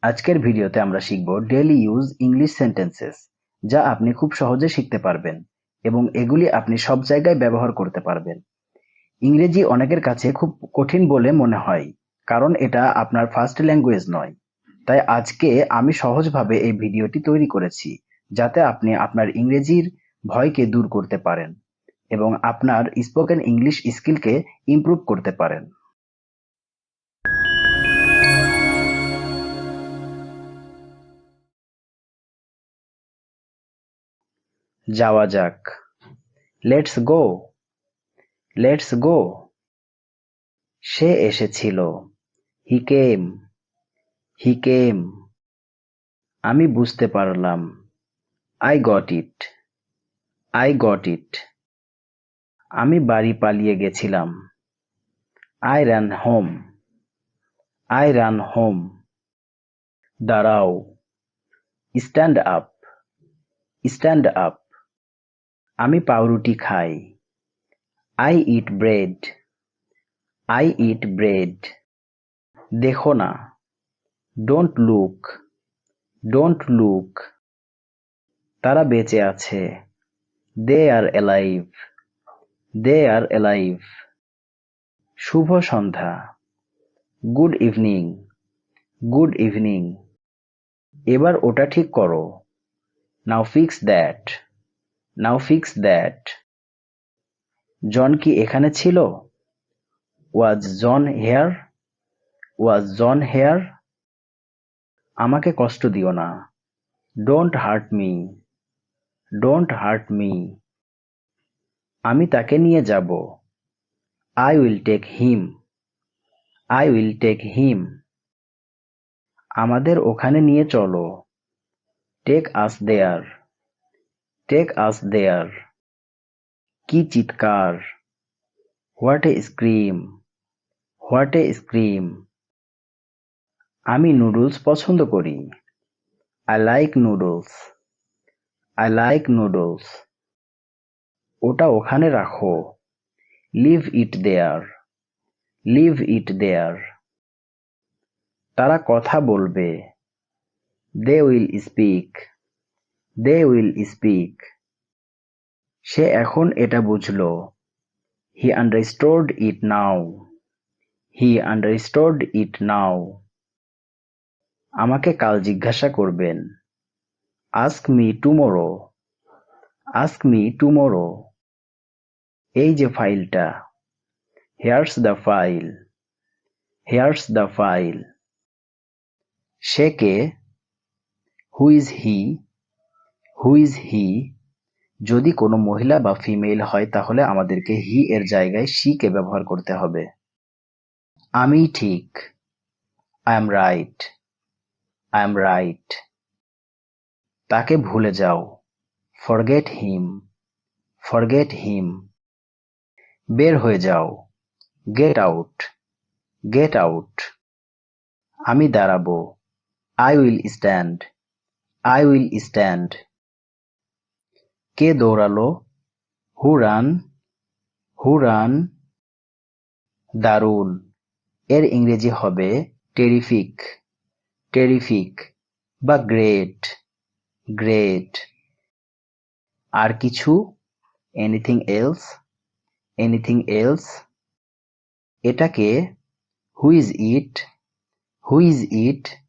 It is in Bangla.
আজকের ভিডিওতে আমরা শিখব ডেইলি ইউজ ইংলিশ সেন্টেন্সেস, যা আপনি খুব সহজে শিখতে পারবেন এবং এগুলি আপনি সব জায়গায় ব্যবহার করতে পারবেন। ইংরেজি অনেকের কাছে খুব কঠিন বলে মনে হয়, কারণ এটা আপনার ফার্স্ট ল্যাঙ্গুয়েজ নয়। তাই আজকে আমি সহজভাবে এই ভিডিওটি তৈরি করেছি, যাতে আপনি আপনার ইংরেজির ভয়কে দূর করতে পারেন এবং আপনার স্পোকেন ইংলিশ স্কিলকে ইমপ্রুভ করতে পারেন। যাওয়া যাক। Let's go. Let's go. সে এসেছিল। হি কেম। হি কেম। আমি বুঝতে পারলাম। I got it. I got it. আমি বাড়ি পালিয়ে গেছিলাম। I ran home. I ran home. দাঁড়াও। Stand up. Stand up. আমি পাউরুটি খাই। I eat bread. I eat bread. দেখো না। Don't look. Don't look. তারা বেঁচে আছে। They are alive. They are alive. শুভ সন্ধ্যা। Good evening. Good evening. এবার ওটা ঠিক করো। Now fix that. Now fix that. John কি এখানে ছিল? ওয়াজ John here? Was John here? আমাকে কষ্ট দিও না। Don't hurt me. Don't hurt me. আমি তাকে নিয়ে যাব। I will take him. I will take him. আমাদের ওখানে নিয়ে চলো। Take us there. Take us there. কি চিৎকার! What a scream! What a scream! আমি নুডলস পছন্দ করি। I like noodles. I like noodles. ওটা ওখানে রাখো। Leave it there. Leave it there. তারা কথা বলবে। They will speak. They will speak. সে এখন এটা বুঝলো। He understood it now. He understood it now. আমাকে কাল জিজ্ঞাসা করবেন। Ask me tomorrow. Ask me tomorrow. এই যে ফাইলটা। Here's the file. Here's the file. সে কে? Who is he? Who is he? যদি কোনো মহিলা বা ফিমেল হয় তাহলে আমাদেরকে হি এর জায়গায় শি কে ব্যবহার করতে হবে। আমি ঠিক। I am right. I am right. তাকে ভুলে যাও। Forget him. Forget him. বের হয়ে যাও। Get out. Get out. আমি দাঁড়াবো। I will stand. I will stand. কে দৌড়ালো? Who ran? Who ran? দারুণ। এর ইংরেজি হবে টেরিফিক। টেরিফিক বা গ্রেট। গ্রেট। আর কিছু? Anything else? Anything else? এটাকে? Who is it? Who is it?